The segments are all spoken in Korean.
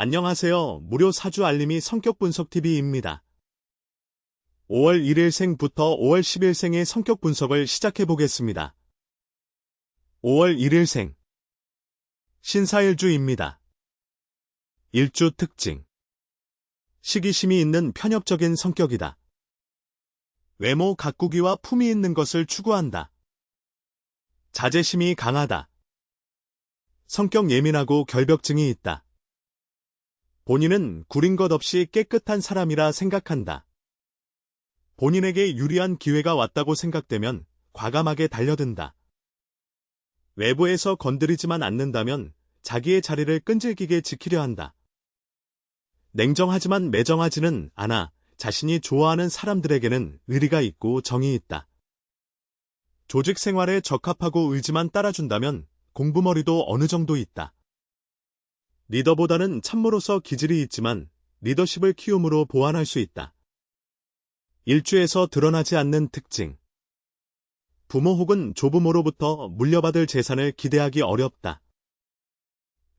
안녕하세요. 무료 사주 알림이 성격분석TV입니다. 5월 1일생부터 5월 10일생의 성격 분석을 시작해 보겠습니다. 5월 1일생 신사일주입니다. 일주 특징 시기심이 있는 편협적인 성격이다. 외모 가꾸기와 품위 있는 것을 추구한다. 자제심이 강하다. 성격 예민하고 결벽증이 있다. 본인은 구린 것 없이 깨끗한 사람이라 생각한다. 본인에게 유리한 기회가 왔다고 생각되면 과감하게 달려든다. 외부에서 건드리지만 않는다면 자기의 자리를 끈질기게 지키려 한다. 냉정하지만 매정하지는 않아 자신이 좋아하는 사람들에게는 의리가 있고 정이 있다. 조직 생활에 적합하고 의지만 따라준다면 공부머리도 어느 정도 있다. 리더보다는 참모로서 기질이 있지만 리더십을 키움으로 보완할 수 있다. 일주에서 드러나지 않는 특징 부모 혹은 조부모로부터 물려받을 재산을 기대하기 어렵다.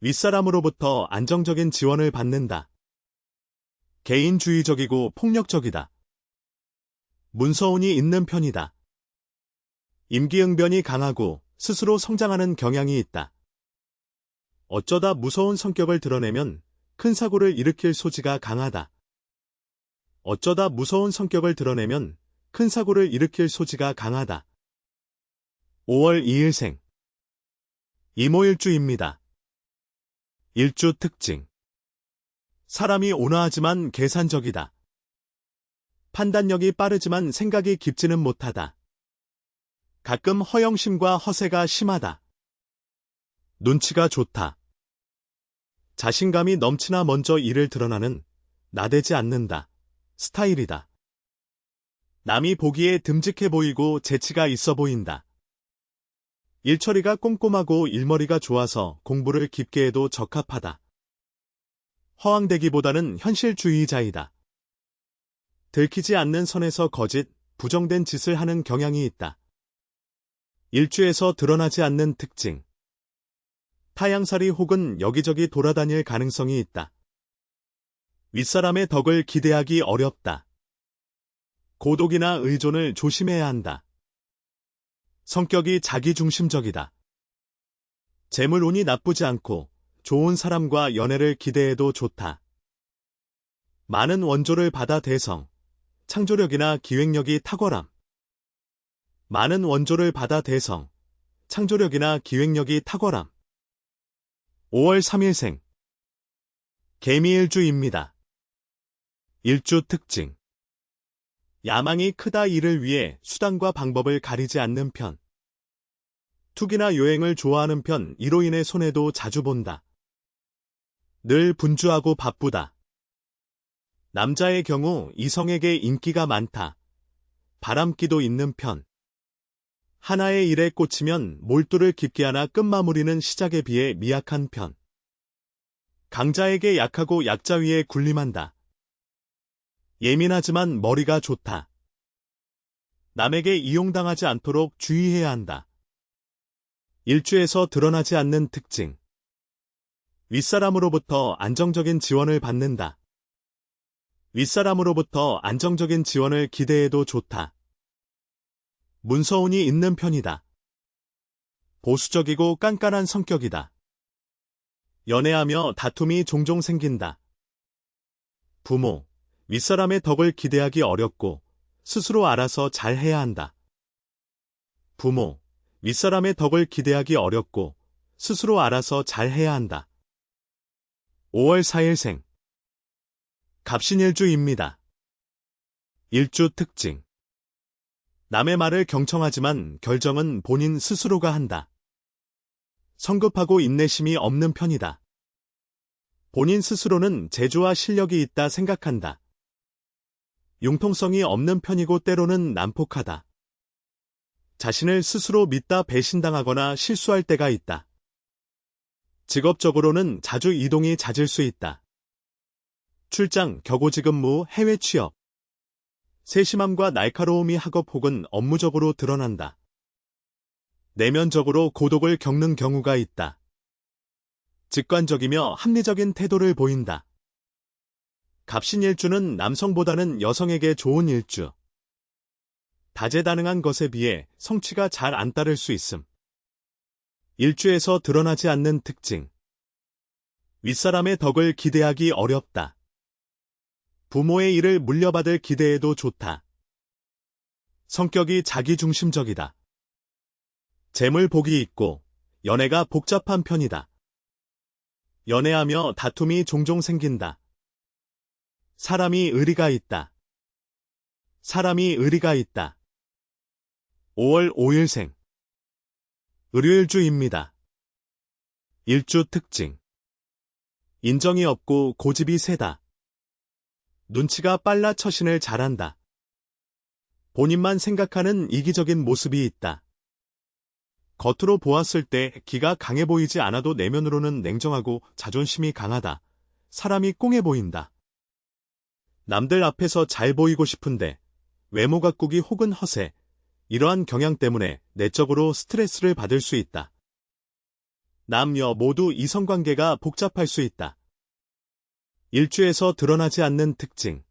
윗사람으로부터 안정적인 지원을 받는다. 개인주의적이고 폭력적이다. 문서운이 있는 편이다. 임기응변이 강하고 스스로 성장하는 경향이 있다. 어쩌다 무서운 성격을 드러내면 큰 사고를 일으킬 소지가 강하다. 어쩌다 무서운 성격을 드러내면 큰 사고를 일으킬 소지가 강하다. 5월 2일생 이모일주입니다. 일주 특징 사람이 온화하지만 계산적이다. 판단력이 빠르지만 생각이 깊지는 못하다. 가끔 허영심과 허세가 심하다. 눈치가 좋다. 자신감이 넘치나 먼저 일을 드러나는 나대지 않는다. 스타일이다. 남이 보기에 듬직해 보이고 재치가 있어 보인다. 일처리가 꼼꼼하고 일머리가 좋아서 공부를 깊게 해도 적합하다. 허황되기보다는 현실주의자이다. 들키지 않는 선에서 거짓, 부정된 짓을 하는 경향이 있다. 일주에서 드러나지 않는 특징 타향살이 혹은 여기저기 돌아다닐 가능성이 있다. 윗사람의 덕을 기대하기 어렵다. 고독이나 의존을 조심해야 한다. 성격이 자기중심적이다. 재물운이 나쁘지 않고 좋은 사람과 연애를 기대해도 좋다. 많은 원조를 받아 대성, 창조력이나 기획력이 탁월함. 많은 원조를 받아 대성, 창조력이나 기획력이 탁월함. 5월 3일생 개미일주입니다. 일주 특징 야망이 크다. 일을 위해 수단과 방법을 가리지 않는 편. 투기나 여행을 좋아하는 편. 이로 인해 손해도 자주 본다. 늘 분주하고 바쁘다. 남자의 경우 이성에게 인기가 많다. 바람기도 있는 편. 하나의 일에 꽂히면 몰두를 깊게 하나 끝마무리는 시작에 비해 미약한 편. 강자에게 약하고 약자 위에 군림한다. 예민하지만 머리가 좋다. 남에게 이용당하지 않도록 주의해야 한다. 일주에서 드러나지 않는 특징 윗사람으로부터 안정적인 지원을 받는다. 윗사람으로부터 안정적인 지원을 기대해도 좋다. 문서운이 있는 편이다. 보수적이고 깐깐한 성격이다. 연애하며 다툼이 종종 생긴다. 부모, 윗사람의 덕을 기대하기 어렵고 스스로 알아서 잘 해야 한다. 부모, 윗사람의 덕을 기대하기 어렵고 스스로 알아서 잘 해야 한다. 5월 4일생 갑신일주입니다. 일주 특징 남의 말을 경청하지만 결정은 본인 스스로가 한다. 성급하고 인내심이 없는 편이다. 본인 스스로는 재주와 실력이 있다 생각한다. 융통성이 없는 편이고 때로는 난폭하다. 자신을 스스로 믿다 배신당하거나 실수할 때가 있다. 직업적으로는 자주 이동이 잦을 수 있다. 출장, 격오지 근무, 해외 취업. 세심함과 날카로움이 학업 혹은 업무적으로 드러난다. 내면적으로 고독을 겪는 경우가 있다. 직관적이며 합리적인 태도를 보인다. 갑신일주는 남성보다는 여성에게 좋은 일주. 다재다능한 것에 비해 성취가 잘 안 따를 수 있음. 일주에서 드러나지 않는 특징. 윗사람의 덕을 기대하기 어렵다. 부모의 일을 물려받을 기대에도 좋다. 성격이 자기중심적이다. 재물 복이 있고 연애가 복잡한 편이다. 연애하며 다툼이 종종 생긴다. 사람이 의리가 있다. 사람이 의리가 있다. 5월 5일생. 을요일주입니다. 일주 특징. 인정이 없고 고집이 세다. 눈치가 빨라 처신을 잘한다. 본인만 생각하는 이기적인 모습이 있다. 겉으로 보았을 때 기가 강해 보이지 않아도 내면으로는 냉정하고 자존심이 강하다. 사람이 꽁해 보인다. 남들 앞에서 잘 보이고 싶은데 외모 가꾸기 혹은 허세, 이러한 경향 때문에 내적으로 스트레스를 받을 수 있다. 남녀 모두 이성관계가 복잡할 수 있다. 일주에서 드러나지 않는 특징.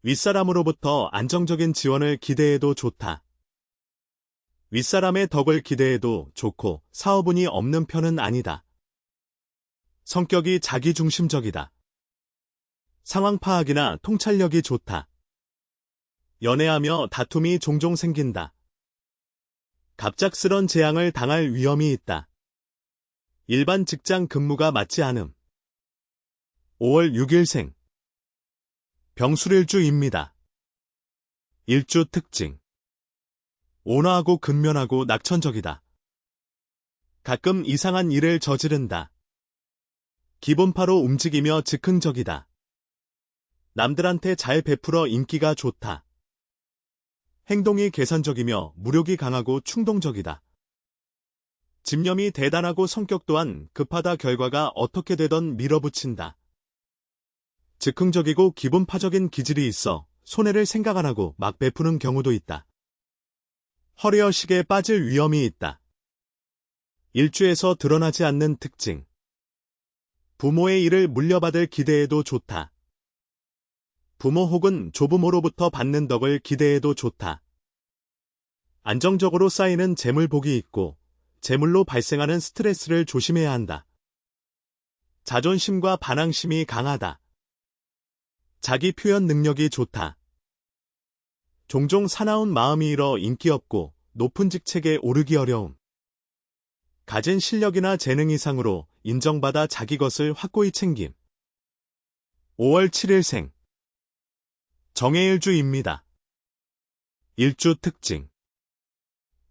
윗사람으로부터 안정적인 지원을 기대해도 좋다. 윗사람의 덕을 기대해도 좋고 사업운이 없는 편은 아니다. 성격이 자기중심적이다. 상황 파악이나 통찰력이 좋다. 연애하며 다툼이 종종 생긴다. 갑작스런 재앙을 당할 위험이 있다. 일반 직장 근무가 맞지 않음. 5월 6일생. 병술일주입니다. 일주 특징. 온화하고 근면하고 낙천적이다. 가끔 이상한 일을 저지른다. 기본파로 움직이며 즉흥적이다. 남들한테 잘 베풀어 인기가 좋다. 행동이 계산적이며 무력이 강하고 충동적이다. 집념이 대단하고 성격 또한 급하다. 결과가 어떻게 되던 밀어붙인다. 즉흥적이고 기분파적인 기질이 있어 손해를 생각 안 하고 막 베푸는 경우도 있다. 허례허식에 빠질 위험이 있다. 일주에서 드러나지 않는 특징. 부모의 일을 물려받을 기대해도 좋다. 부모 혹은 조부모로부터 받는 덕을 기대해도 좋다. 안정적으로 쌓이는 재물복이 있고 재물로 발생하는 스트레스를 조심해야 한다. 자존심과 반항심이 강하다. 자기 표현 능력이 좋다. 종종 사나운 마음이 일어 인기 없고 높은 직책에 오르기 어려움. 가진 실력이나 재능 이상으로 인정받아 자기 것을 확고히 챙김. 5월 7일생. 정해일주입니다. 일주 특징.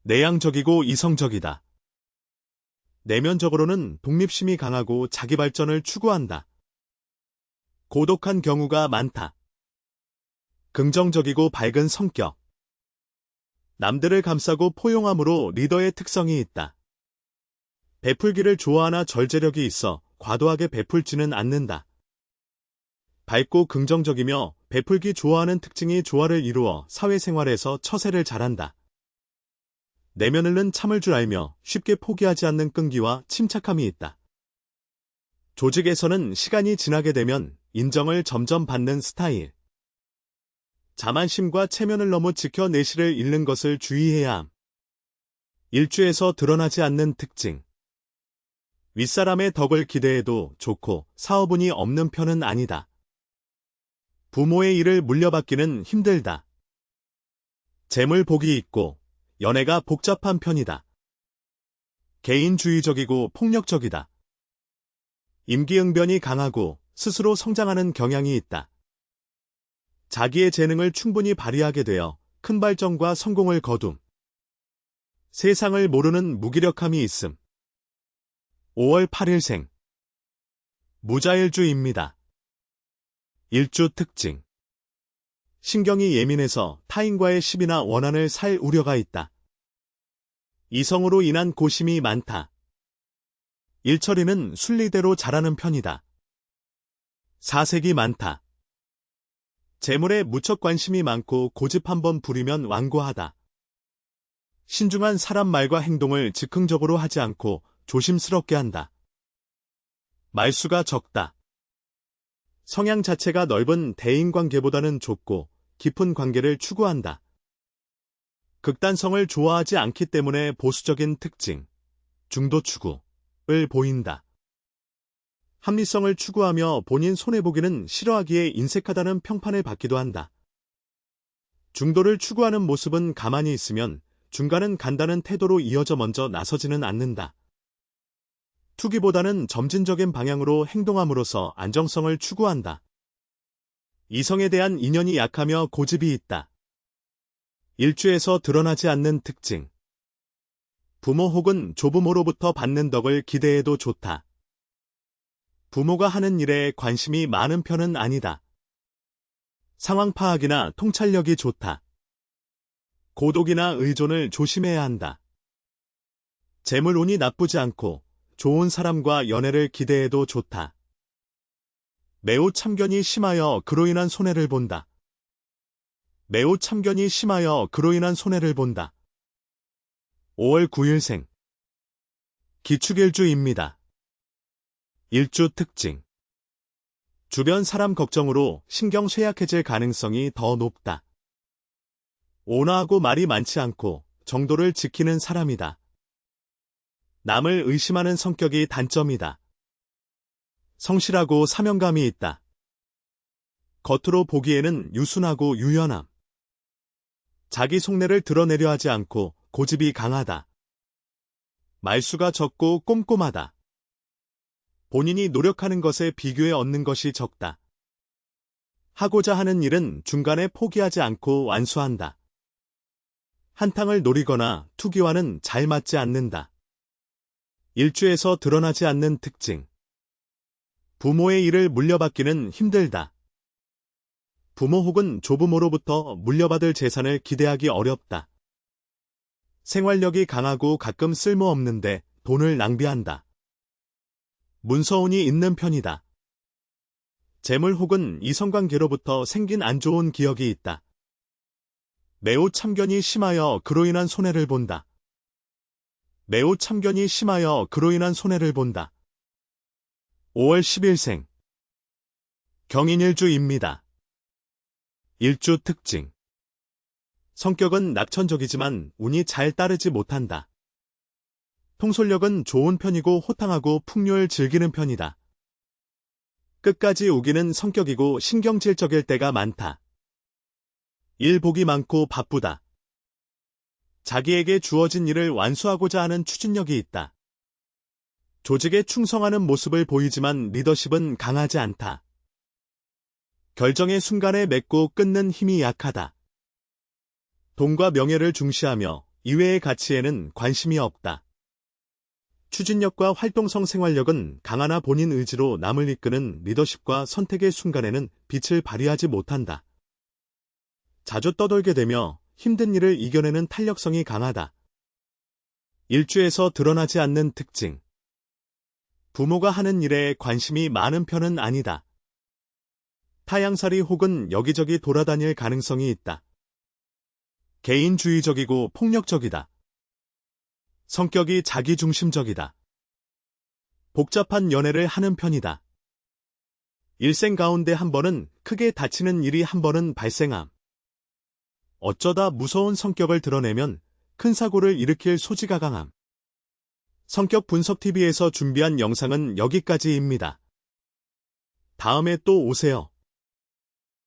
내향적이고 이성적이다. 내면적으로는 독립심이 강하고 자기 발전을 추구한다. 고독한 경우가 많다. 긍정적이고 밝은 성격. 남들을 감싸고 포용함으로 리더의 특성이 있다. 베풀기를 좋아하나 절제력이 있어 과도하게 베풀지는 않는다. 밝고 긍정적이며 베풀기 좋아하는 특징이 조화를 이루어 사회생활에서 처세를 잘한다. 내면을 는 참을 줄 알며 쉽게 포기하지 않는 끈기와 침착함이 있다. 조직에서는 시간이 지나게 되면 인정을 점점 받는 스타일. 자만심과 체면을 너무 지켜 내실을 잃는 것을 주의해야 함. 일주에서 드러나지 않는 특징. 윗사람의 덕을 기대해도 좋고 사업운이 없는 편은 아니다. 부모의 일을 물려받기는 힘들다. 재물 복이 있고 연애가 복잡한 편이다. 개인주의적이고 폭력적이다. 임기응변이 강하고 스스로 성장하는 경향이 있다. 자기의 재능을 충분히 발휘하게 되어 큰 발전과 성공을 거둠. 세상을 모르는 무기력함이 있음. 5월 8일생. 무자일주입니다. 일주 특징. 신경이 예민해서 타인과의 시비나 원한을 살 우려가 있다. 이성으로 인한 고심이 많다. 일처리는 순리대로 잘하는 편이다. 사색이 많다. 재물에 무척 관심이 많고 고집 한번 부리면 완고하다. 신중한 사람 말과 행동을 즉흥적으로 하지 않고 조심스럽게 한다. 말수가 적다. 성향 자체가 넓은 대인관계보다는 좁고 깊은 관계를 추구한다. 극단성을 좋아하지 않기 때문에 보수적인 특징, 중도 추구를 보인다. 합리성을 추구하며 본인 손해보기는 싫어하기에 인색하다는 평판을 받기도 한다. 중도를 추구하는 모습은 가만히 있으면 중간은 간다는 태도로 이어져 먼저 나서지는 않는다. 투기보다는 점진적인 방향으로 행동함으로써 안정성을 추구한다. 이성에 대한 인연이 약하며 고집이 있다. 일주에서 드러나지 않는 특징. 부모 혹은 조부모로부터 받는 덕을 기대해도 좋다. 부모가 하는 일에 관심이 많은 편은 아니다. 상황 파악이나 통찰력이 좋다. 고독이나 의존을 조심해야 한다. 재물운이 나쁘지 않고 좋은 사람과 연애를 기대해도 좋다. 매우 참견이 심하여 그로 인한 손해를 본다. 매우 참견이 심하여 그로 인한 손해를 본다. 5월 9일생. 기축일주입니다. 일주 특징. 주변 사람 걱정으로 신경 쇠약해질 가능성이 더 높다. 온화하고 말이 많지 않고 정도를 지키는 사람이다. 남을 의심하는 성격이 단점이다. 성실하고 사명감이 있다. 겉으로 보기에는 유순하고 유연함. 자기 속내를 드러내려 하지 않고 고집이 강하다. 말수가 적고 꼼꼼하다. 본인이 노력하는 것에 비교해 얻는 것이 적다. 하고자 하는 일은 중간에 포기하지 않고 완수한다. 한탕을 노리거나 투기와는 잘 맞지 않는다. 일주에서 드러나지 않는 특징. 부모의 일을 물려받기는 힘들다. 부모 혹은 조부모로부터 물려받을 재산을 기대하기 어렵다. 생활력이 강하고 가끔 쓸모없는데 돈을 낭비한다. 문서운이 있는 편이다. 재물 혹은 이성관계로부터 생긴 안 좋은 기억이 있다. 매우 참견이 심하여 그로 인한 손해를 본다. 매우 참견이 심하여 그로 인한 손해를 본다. 5월 10일생. 경인일주입니다. 일주 특징. 성격은 낙천적이지만 운이 잘 따르지 못한다. 통솔력은 좋은 편이고 호탕하고 풍요를 즐기는 편이다. 끝까지 우기는 성격이고 신경질적일 때가 많다. 일 복이 많고 바쁘다. 자기에게 주어진 일을 완수하고자 하는 추진력이 있다. 조직에 충성하는 모습을 보이지만 리더십은 강하지 않다. 결정의 순간에 맺고 끊는 힘이 약하다. 돈과 명예를 중시하며 이외의 가치에는 관심이 없다. 추진력과 활동성 생활력은 강하나 본인 의지로 남을 이끄는 리더십과 선택의 순간에는 빛을 발휘하지 못한다. 자주 떠돌게 되며 힘든 일을 이겨내는 탄력성이 강하다. 일주에서 드러나지 않는 특징. 부모가 하는 일에 관심이 많은 편은 아니다. 타향살이 혹은 여기저기 돌아다닐 가능성이 있다. 개인주의적이고 폭력적이다. 성격이 자기중심적이다. 복잡한 연애를 하는 편이다. 일생 가운데 한 번은 크게 다치는 일이 한 번은 발생함. 어쩌다 무서운 성격을 드러내면 큰 사고를 일으킬 소지가 강함. 성격 분석TV에서 준비한 영상은 여기까지입니다. 다음에 또 오세요.